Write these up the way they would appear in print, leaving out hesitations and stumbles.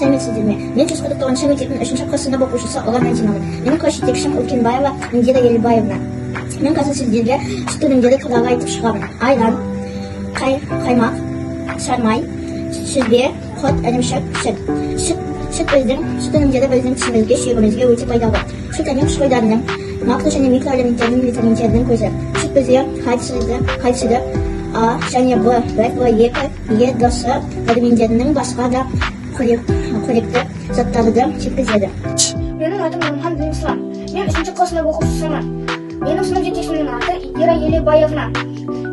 сәлеметсіздер ме? Мен Жезқазғандағы Онша мектебінің 3-ші классында оқушысы Ұлан Антиновна. Менің класс жетекшім Үлкенбаева Индира Елубаевна. Мен қазір сіздерге сүт өнімдері туралы айтып шығамын. Айран, қаймақ, сармай, сүзбе, қот, ірімшік, сүт өнімдері біздің тісімізге, сүйегімізге өте пайдалы. Сүт әлем қышқылдарының, макро және микроэлементтердің, витаминтердің көзі. Сүт бізде кальцийді А және Б1, Б2, Е, Д, С витаминдерінің басқа да қоректі заттарды жеткізеді. Менің атым Нұрмхан Дінислам. Мен 3-ші классында оқушысымын. Менің сынып жетекшімнің аты Индира Елубаевна.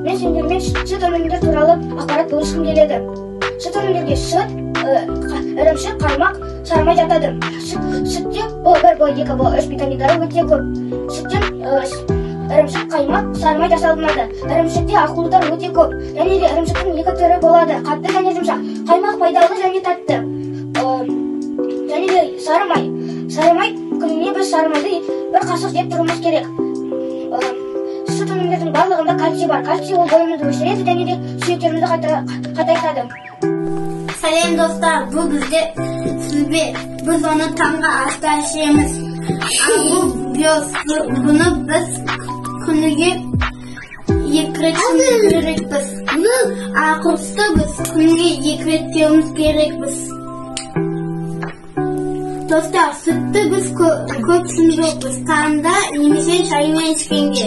Мен сендермен сүт өнімдері туралы ақпарат бөліскім келеді. Сүт өнімдерге сүт, ірімшік, қаймақ, сармай жатады. Сүтте Б1, Б2, Б3 витаминдері өте көп. Сүттен ірімшік, қаймақ, сармай жасалынады. Ірімшікте ақуыздар өте көп. Және де ірімшіктің 2 түрі болады: қатты және жұмсақ. Қаймақ пайдалы және тәтті. Және де сарымай күніне біз сарымайды 1 қасық жеп тұруымыз керек. Сүт өнімдердің барлығында кальций бар. Кальций ол бойымызды өсіреді және де сүйектерімізді қатайтады. Сәлем достар, бұл бізде сүзбе. Біз оны таңғы аста ішеміз. Бұны біз күніге 2 рет ішуіміз керекпіз. Ақуызды біз күніге 2 рет жеуіміз керекпіз. Достар, сүтті біз көп ішеміз. Таңда немесе шаймен ішкенге.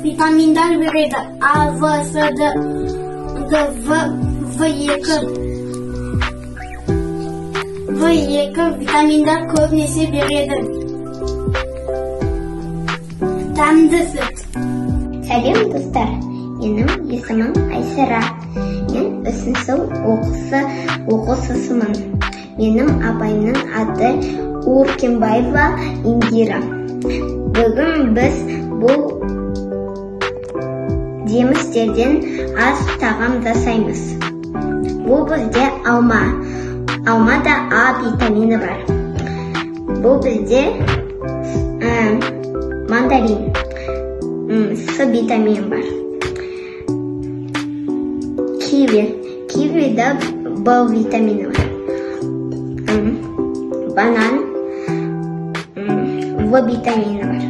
Витаминдар береді. А, В, С, Д, В2 витаминдар көбінесе береді. Дәмді сүт. Сәлем достар, менің есімім Айсара. Мен 3-сі оқушысымын. Менің апайымның аты Үлкенбаева Индира. Бүгін біз бұл жемістерден аз тағам жасаймыз. Бұл бізде алма. Алмада А витамині бар. Бұл бізде мандарин. С витамині бар. Кивида Б витамині бар. Банан В витамині бар.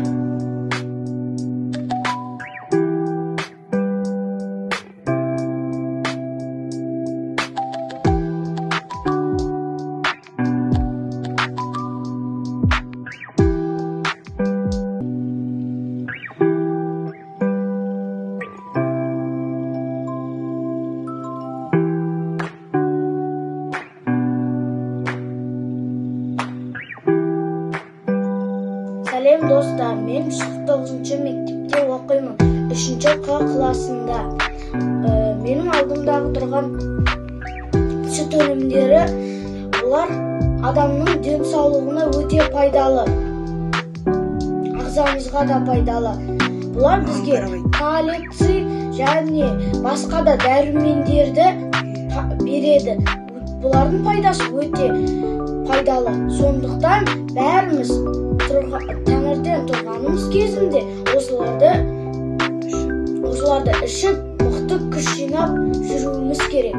Сәлем достар, мен 9-ші мектепте оқимын, 3-ші классында. Менің алдымдағы тұрған сүт өнімдері, олар адамның денсаулығына өте пайдалы, ағзамызға да пайдалы. Бұлар бізге кальций және басқа да дәрумендерді береді. Бұлардың пайдасы өте пайдалы. Сондықтан бәріміз таңертең тұрғанымыз кезінде осыларды ішіп, мықты күш жинап жүруіміз керек.